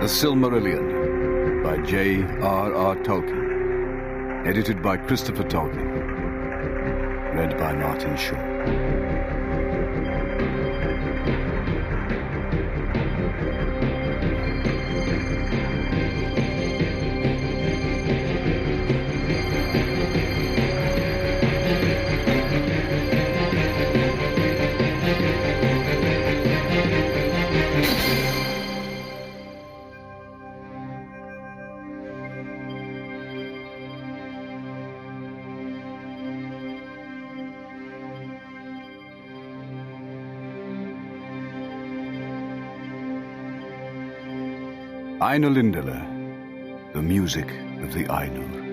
The Silmarillion by J.R.R. Tolkien. Edited by Christopher Tolkien. Read by Martin Shaw. Ainulindale, the music of the Ainur.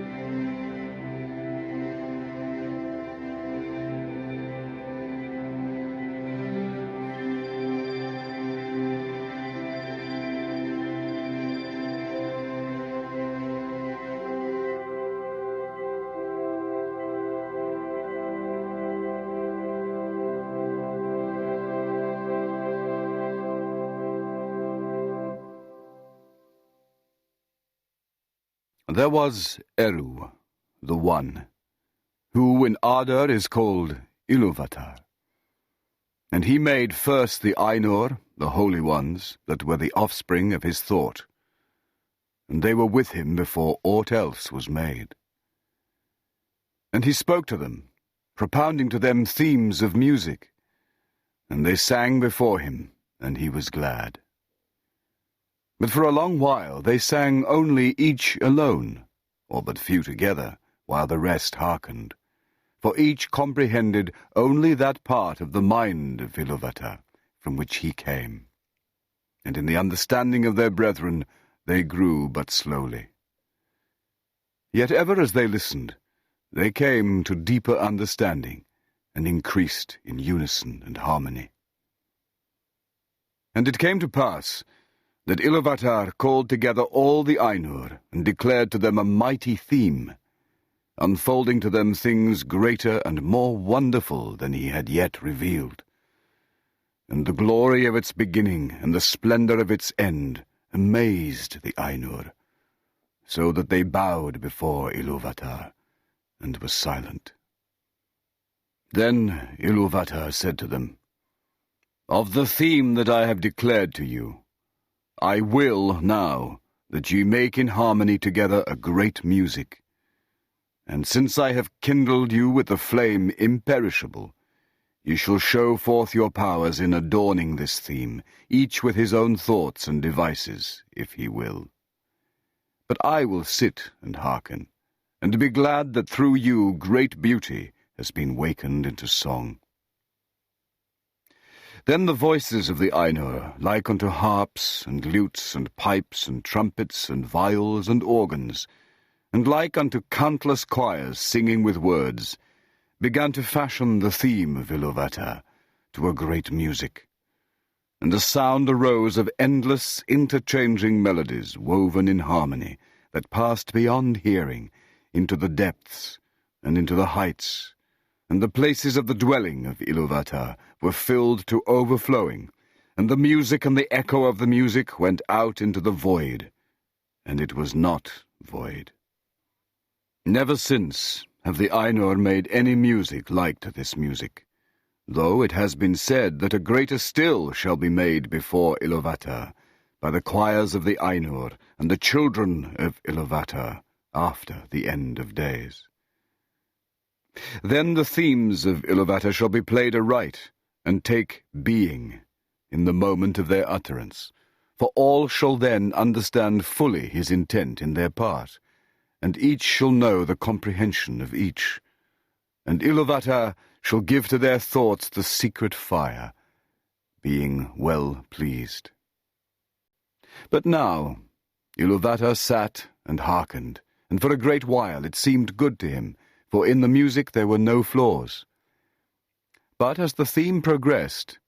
There was Eru, the One, who in Ardor is called Ilúvatar. And he made first the Ainur, the holy ones, that were the offspring of his thought, and they were with him before aught else was made. And he spoke to them, propounding to them themes of music, and they sang before him, and he was glad. But for a long while they sang only each alone, or but few together, while the rest hearkened. For each comprehended only that part of the mind of Ilúvatar from which he came. And in the understanding of their brethren they grew but slowly. Yet ever as they listened, they came to deeper understanding, and increased in unison and harmony. And it came to pass that Ilúvatar called together all the Ainur, and declared to them a mighty theme, unfolding to them things greater and more wonderful than he had yet revealed. And the glory of its beginning and the splendor of its end amazed the Ainur, so that they bowed before Ilúvatar, and were silent. Then Ilúvatar said to them, "Of the theme that I have declared to you, I will now that ye make in harmony together a great music. And since I have kindled you with a flame imperishable, ye shall show forth your powers in adorning this theme, each with his own thoughts and devices, if he will. But I will sit and hearken, and be glad that through you great beauty has been wakened into song." Then the voices of the Ainur, like unto harps, and lutes, and pipes, and trumpets, and viols, and organs, and like unto countless choirs singing with words, began to fashion the theme of Ilúvatar to a great music. And a sound arose of endless, interchanging melodies woven in harmony, that passed beyond hearing, into the depths, and into the heights, and the places of the dwelling of Ilúvatar were filled to overflowing, and the music and the echo of the music went out into the void, and it was not void. Never since have the Ainur made any music like to this music, though it has been said that a greater still shall be made before Ilúvatar, by the choirs of the Ainur and the children of Ilúvatar, after the end of days. Then the themes of Ilúvatar shall be played aright, and take being in the moment of their utterance, for all shall then understand fully his intent in their part, and each shall know the comprehension of each, and Ilúvatar shall give to their thoughts the secret fire, being well pleased. But now Ilúvatar sat and hearkened, and for a great while it seemed good to him, for in the music there were no flaws. But as the theme progressed,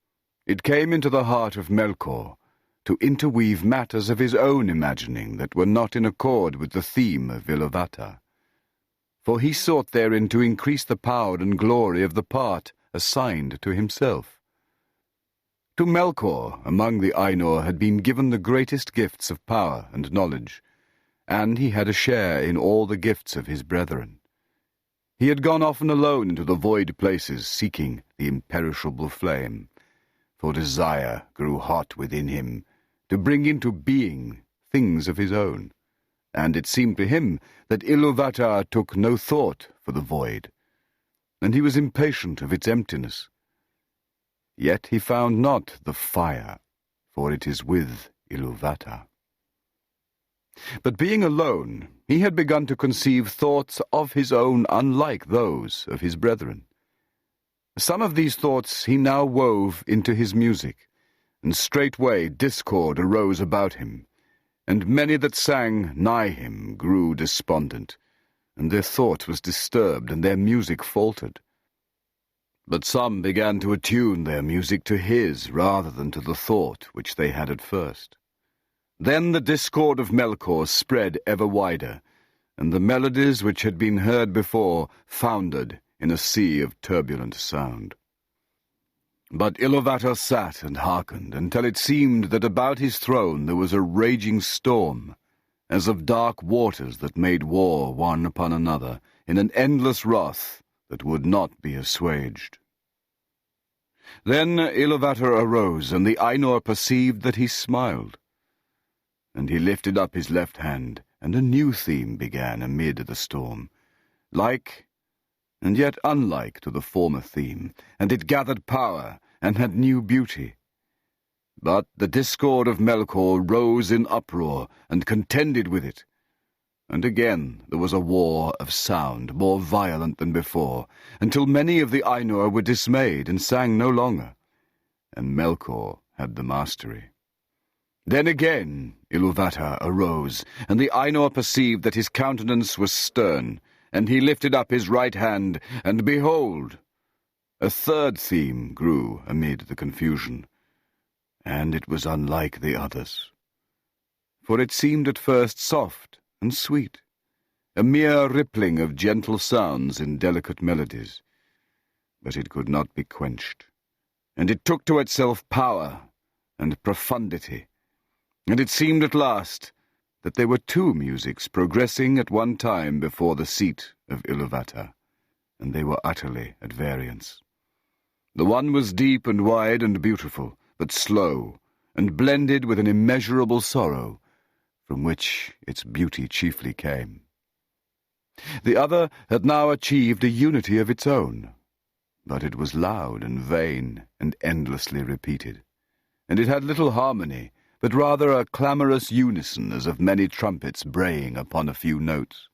it came into the heart of Melkor to interweave matters of his own imagining that were not in accord with the theme of Ilúvatar. For he sought therein to increase the power and glory of the part assigned to himself. To Melkor, among the Ainur, had been given the greatest gifts of power and knowledge, and he had a share in all the gifts of his brethren. He had gone often alone into the void places, seeking the imperishable flame, for desire grew hot within him to bring into being things of his own, and it seemed to him that Iluvatar took no thought for the void, and he was impatient of its emptiness. Yet he found not the fire, for it is with Iluvatar. But being alone, he had begun to conceive thoughts of his own unlike those of his brethren. Some of these thoughts he now wove into his music, and straightway discord arose about him, and many that sang nigh him grew despondent, and their thought was disturbed, and their music faltered. But some began to attune their music to his rather than to the thought which they had at first. Then the discord of Melkor spread ever wider, and the melodies which had been heard before foundered in a sea of turbulent sound. But Iluvatar sat and hearkened, until it seemed that about his throne there was a raging storm, as of dark waters that made war one upon another, in an endless wrath that would not be assuaged. Then Iluvatar arose, and the Ainur perceived that he smiled. And he lifted up his left hand, and a new theme began amid the storm, like and yet unlike to the former theme, and it gathered power and had new beauty. But the discord of Melkor rose in uproar and contended with it, and again there was a war of sound more violent than before, until many of the Ainur were dismayed and sang no longer, and Melkor had the mastery. Then again Iluvatar arose, and the Ainur perceived that his countenance was stern, and he lifted up his right hand, and behold, a third theme grew amid the confusion, and it was unlike the others. For it seemed at first soft and sweet, a mere rippling of gentle sounds in delicate melodies, but it could not be quenched, and it took to itself power and profundity, and it seemed at last that there were two musics progressing at one time before the seat of Iluvatar, and they were utterly at variance. The one was deep and wide and beautiful, but slow, and blended with an immeasurable sorrow, from which its beauty chiefly came. The other had now achieved a unity of its own, but it was loud and vain and endlessly repeated, and it had little harmony, but rather a clamorous unison as of many trumpets braying upon a few notes.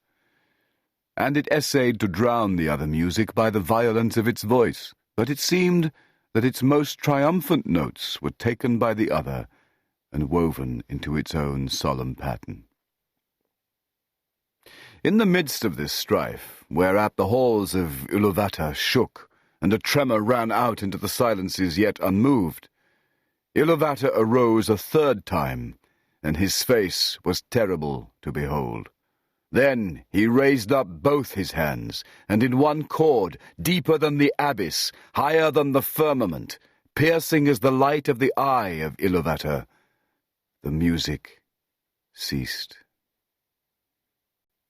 And it essayed to drown the other music by the violence of its voice, but it seemed that its most triumphant notes were taken by the other and woven into its own solemn pattern. In the midst of this strife, whereat the halls of Iluvatar shook, and a tremor ran out into the silences yet unmoved, Iluvatar arose a third time, and his face was terrible to behold. Then he raised up both his hands, and in one chord, deeper than the abyss, higher than the firmament, piercing as the light of the eye of Iluvatar, the music ceased.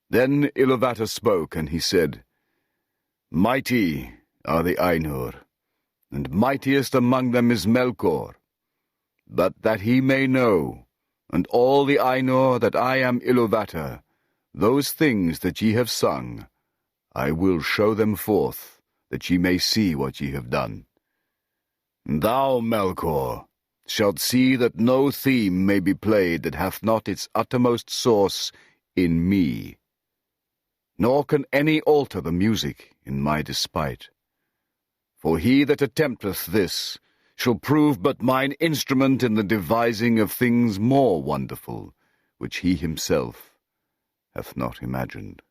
Then Iluvatar spoke, and he said, "Mighty are the Ainur, and mightiest among them is Melkor. But that he may know, and all the Ainur, that I am Iluvatar, those things that ye have sung, I will show them forth, that ye may see what ye have done. Thou, Melkor, shalt see that no theme may be played that hath not its uttermost source in me. Nor can any alter the music in my despite. For he that attempteth this shall prove but mine instrument in the devising of things more wonderful, which he himself hath not imagined."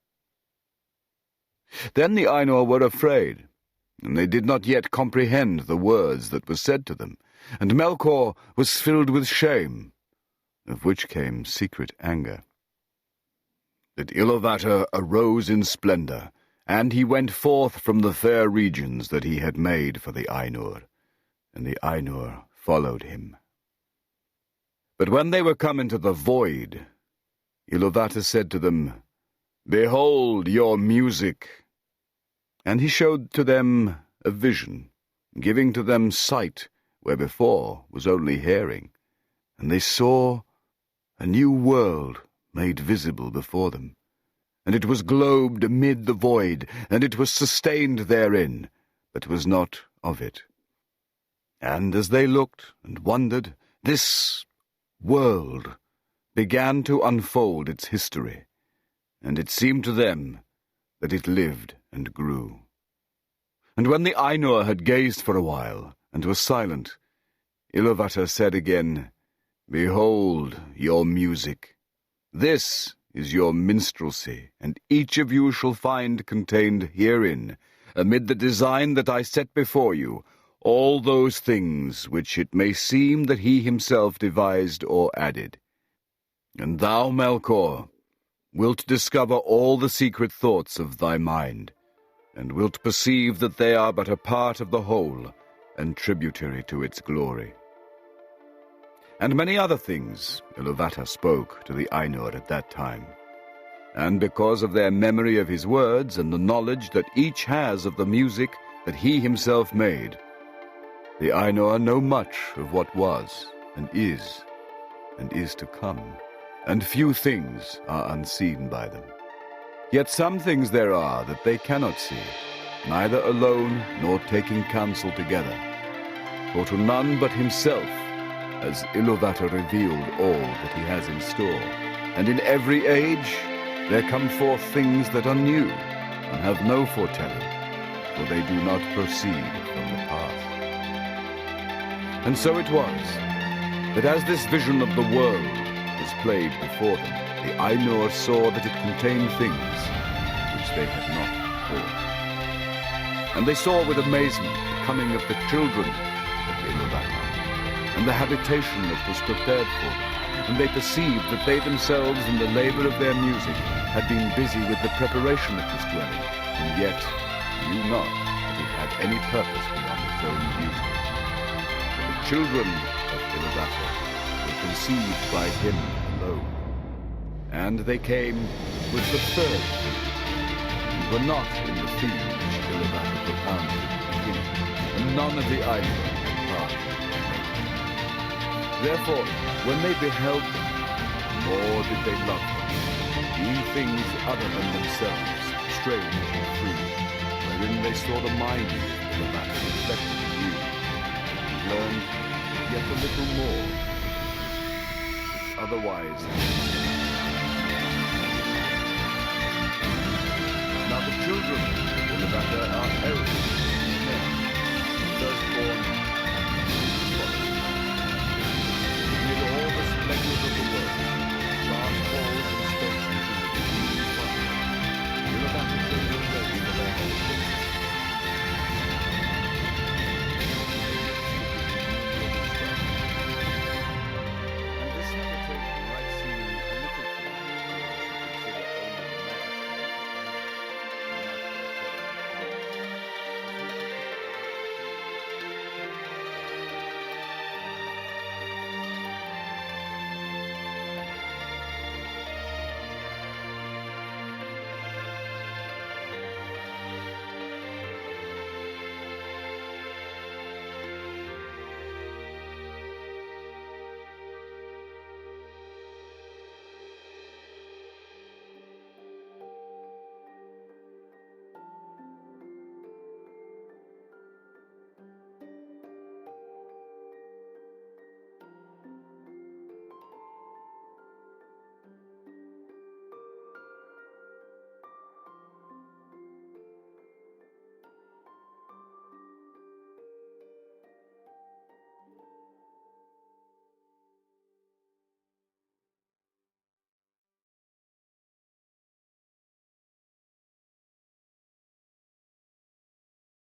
Then the Ainur were afraid, and they did not yet comprehend the words that were said to them, and Melkor was filled with shame, of which came secret anger. But Iluvatar arose in splendour, and he went forth from the fair regions that he had made for the Ainur, and the Ainur followed him. But when they were come into the void, Iluvatar said to them, "Behold your music." And he showed to them a vision, giving to them sight where before was only hearing. And they saw a new world made visible before them. And it was globed amid the void, and it was sustained therein, but was not of it. And as they looked and wondered, this world began to unfold its history, and it seemed to them that it lived and grew. And when the Ainur had gazed for a while, and was silent, Iluvatar said again, "Behold your music. This is your minstrelsy, and each of you shall find contained herein, amid the design that I set before you, all those things which it may seem that he himself devised or added. And thou, Melkor, wilt discover all the secret thoughts of thy mind, and wilt perceive that they are but a part of the whole, and tributary to its glory." And many other things Iluvatar spoke to the Ainur at that time. And because of their memory of his words and the knowledge that each has of the music that he himself made, the Ainur know much of what was and is to come, and few things are unseen by them. Yet some things there are that they cannot see, neither alone nor taking counsel together. For to none but himself has Iluvatar revealed all that he has in store, and in every age there come forth things that are new, and have no foretelling, for they do not proceed from the past. And so it was, that as this vision of the world was played before them, the Ainur saw that it contained things which they had not before. And they saw with amazement the coming of the children of Iluvatar, and the habitation that was prepared for them, and they perceived that they themselves in the labor of their music had been busy with the preparation of this dwelling, and yet knew not that it had any purpose beyond its own beauty. For the children of Iluvatar were conceived by him alone, and they came with the third field, and were not in the field which Iluvatar propounded at the beginning, and none of the Ainur had part. Therefore, when they beheld them, more did they love them, being things other than themselves, strange and free, wherein they saw the mind of the matter reflected anew, and learned yet a little more, which otherwise. Now the children of Iluvatar are elves,